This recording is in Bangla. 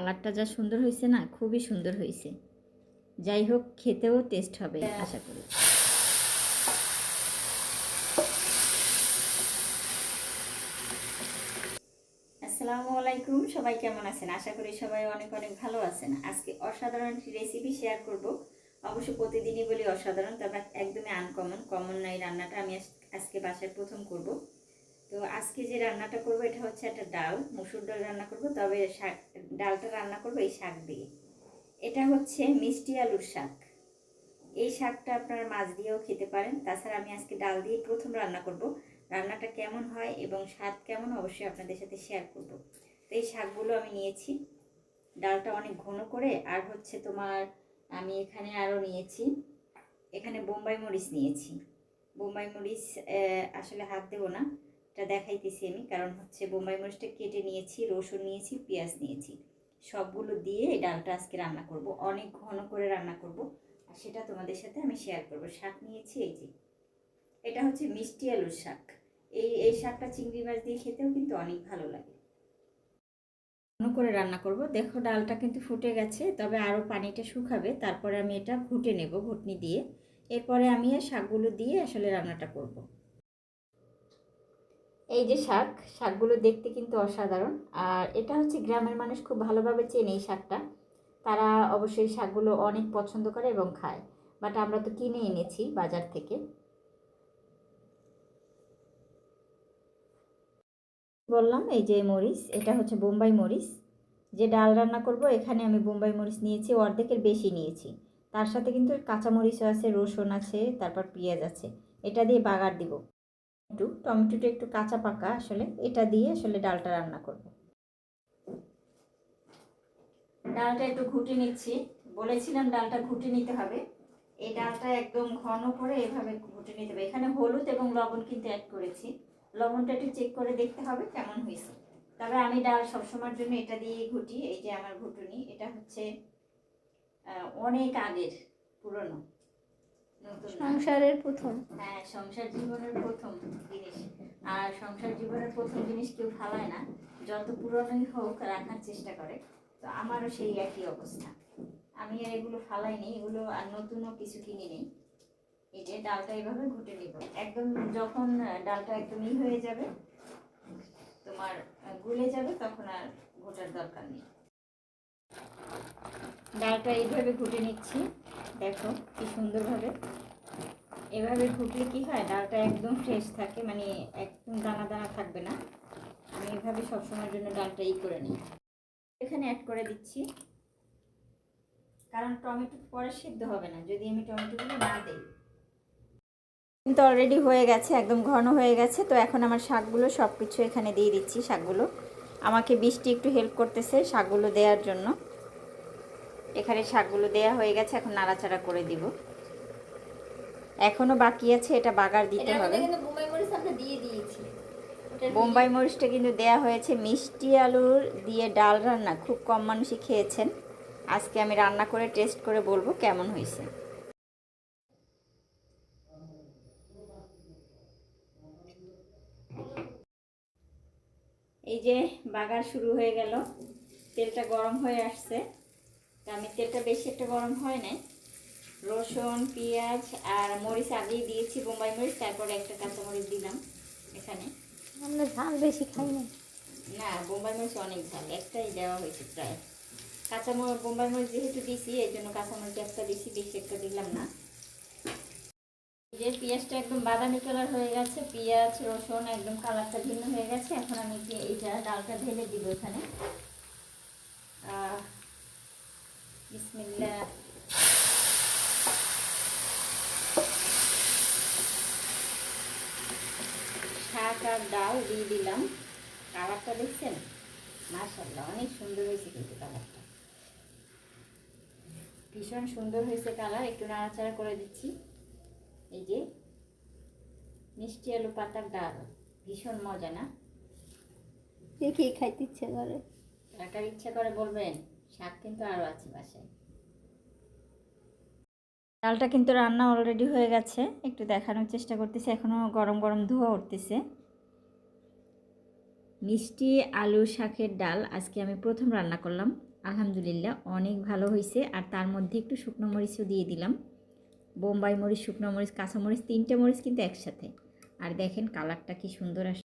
কালারটা যা সুন্দর হয়েছে না, খুবই সুন্দর হয়েছে। যাই হোক, খেতেও টেস্ট হবে আশা করি। আসসালামু আলাইকুম, সবাই কেমন আছেন? আশা করি সবাই অনেক অনেক ভালো আছেন। আজকে অসাধারণ একটি রেসিপি শেয়ার করব। অবশ্য প্রতিদিনই বলি অসাধারণ, তবে একদমই কমন নাই রান্নাটা। আমি আজকে বাসায় প্রথম করব। তো আজকে যে রান্নাটা করব এটা হচ্ছে একটা ডাল, মসুর ডাল রান্না করব। তবে ডালটা রান্না করব এই শাক দিয়ে। এটা হচ্ছে মিষ্টি আলুর শাক। এই শাকটা আপনারা মাছ দিয়েও খেতে পারেন। তাছাড়া আমি আজকে ডাল দিয়ে প্রথম রান্না করব। রান্নাটা কেমন হয় এবং স্বাদ কেমন অবশ্যই আপনাদের সাথে শেয়ার করব। তো এই শাকগুলো আমি নিয়েছি। ডালটা অনেক ঘন করে, আর হচ্ছে তোমার আমি এখানে আরও নিয়েছি, এখানে বোম্বাই মরিচ নিয়েছি। বোম্বাই মরিচ আসলে হাত দেবো না, এটা দেখাইতেছি আমি, কারণ হচ্ছে বোম্বাই মরিচটা কেটে নিয়েছি, রসুন নিয়েছি, পেঁয়াজ নিয়েছি। সবগুলো দিয়ে এই ডালটা আজকে রান্না করব, অনেক ঘন করে রান্না করব, আর সেটা তোমাদের সাথে আমি শেয়ার করব। শাক নিয়েছি এই যে, এটা হচ্ছে মিষ্টি আলুর শাক। এই শাকটা চিংড়ি মাছ দিয়ে খেতেও কিন্তু অনেক ভালো লাগে। ঘন করে রান্না করব। দেখো ডালটা কিন্তু ফুটে গেছে, তবে আরও পানিটা শুকাবে, তারপরে আমি এটা ঘুটে নেব ঘুটনি দিয়ে। এরপরে আমি শাকগুলো দিয়ে আসলে রান্নাটা করব। এই যে শাকগুলো দেখতে কিন্তু অসাধারণ, আর এটা হচ্ছে গ্রামের মানুষ খুব ভালোভাবে চেনে এই শাকটা। তারা অবশ্যই শাকগুলো অনেক পছন্দ করে এবং খায়, বাট আমরা তো কিনে এনেছি বাজার থেকে। বললাম এই যে মরিচ, এটা হচ্ছে বোম্বাই মরিচ। যে ডাল রান্না করব এখানে আমি বোম্বাই মরিচ নিয়েছি, অর্ধেকের বেশি নিয়েছি। তার সাথে কিন্তু কাঁচামরিচও আছে, রসুন আছে, তারপর পেঁয়াজ আছে। এটা দিয়ে বাগার দিব। টমেটোটা একটু কাঁচা পাকা, আসলে এটা দিয়ে আসলে ডালটা রান্না করব। ডালটা একটু ঘুটে নিচ্ছি, বলেছিলাম ডালটা ঘুটে নিতে হবে। এই ডালটা একদম ঘন করে এভাবে ঘুটে নিতে হবে। এখানে হলুদ এবং লবণ কিন্তু অ্যাড করেছি। লবণটা একটু চেক করে দেখতে হবে কেমন হয়েছে। তবে আমি ডাল সবসময়ের জন্য এটা দিয়েই ঘুটি। এই যে আমার ঘুটুনি, এটা হচ্ছে অনেক আগের, পুরনো, সংসারের প্রথম। হ্যাঁ, সংসার জীবনের প্রথম জিনিস। আর সংসার জীবনের প্রথম জিনিস কেউ ফালায় না, যত পুরনোই হোক রাখার চেষ্টা করে। তো আমারও সেই একই অবস্থা। আমি আর এগুলো ফালাইনি, এগুলো আর নতুনও কিছু কিনে নেই। এই যে ডালটা এইভাবে ঘুটে নিব, একদম যখন ডালটা একদম হয়ে যাবে, তোমার গুলে যাবে, তখন আর ঘোটার দরকার নেই। ডালটা এইভাবে ঘুটে নিচ্ছি, দেখো কি সুন্দরভাবে। এভাবে ঘুটলে কি হয়, ডালটা একদম ফ্রেশ থাকে, মানে একদম দানা দানা থাকবে না। আমি এভাবে সবসময়ের জন্য ডালটা করে নিই। এখানে অ্যাড করে দিচ্ছি, কারণ টমেটো পরে সিদ্ধ হবে না যদি আমি টমেটোগুলো না দিই। কিন্তু অলরেডি হয়ে গেছে, একদম ঘন হয়ে গেছে। তো এখন আমার শাকগুলো সব কিছু এখানে দিয়ে দিচ্ছি। শাকগুলো আমাকে বৃষ্টি একটু হেল্প করতেছে শাকগুলো দেওয়ার জন্য। এখানে শাকগুলো দেয়া হয়ে গেছে, এখন নাড়াচাড়া করে দিব। এখনো বাকি আছে, এটা বাগার দিতে হবে। বোম্বাই মরিচটা কিন্তু দেয়া হয়েছে। মিষ্টি আলুর দিয়ে ডাল রান্না খুব কম মানুষই খেয়েছেন। আজকে আমি রান্না করে টেস্ট করে বলবো কেমন হয়েছে। এই যে বাগার শুরু হয়ে গেল, তেলটা গরম হয়ে আসছে। তা আমি তেলটা বেশি একটা গরম হয় নাই। রসুন, পেঁয়াজ আর মরিচ আগেই দিয়েছি, বোম্বাই মরিচ, তারপরে একটা কাঁচামরিচ দিলাম এখানে। আমরা ঝাল বেশি খাই না। না, বোম্বাই মরিচ অনেক ঝাল, একটাই দেওয়া হয়েছে প্রায়। বোম্বাই মরিচ যেহেতু দিছি, এই জন্য কাঁচামরিচ একটা দিছি, বেশি একটা দিলাম না। যে পেঁয়াজটা একদম বাদামি কালার হয়ে গেছে, পেঁয়াজ রসুন একদম কালারটা ভিন্ন হয়ে গেছে। এখন আমি এইটা ডালটা ঢেলে দিব এখানে। বিসমিল্লাহ। শাক আর ডাল দিয়ে দিলাম। কালারটা দেখছেন? মাশাআল্লাহ, অনেক সুন্দর হয়েছে কিন্তু কালারটা, ভীষণ সুন্দর হয়েছে কালার। একটু নাড়াচাড়া করে দিচ্ছি। এই যে মিষ্টি আলু পাতার ডাল, ভীষণ মজা না? দেখি খাইতে ইচ্ছে করে। কার ইচ্ছা করে বলবেন। শাক কিন্তু আরও আছে বাসায়। ডালটা কিন্তু রান্না অলরেডি হয়ে গেছে, একটু দেখানোর চেষ্টা করতেছি, এখনও গরম গরম ধোঁয়া উঠতেছে। মিষ্টি আলু শাকের ডাল আজকে আমি প্রথম রান্না করলাম। আলহামদুলিল্লাহ অনেক ভালো হয়েছে। আর তার মধ্যে একটু শুকনো মরিচও দিয়ে দিলাম, বোম্বাই মরিচ, শুকনো মরিচ, কাঁচা মরিচ, 3টে মরিচ কিন্তু একসাথে। আর দেখেন কালারটা কি সুন্দর আসছে।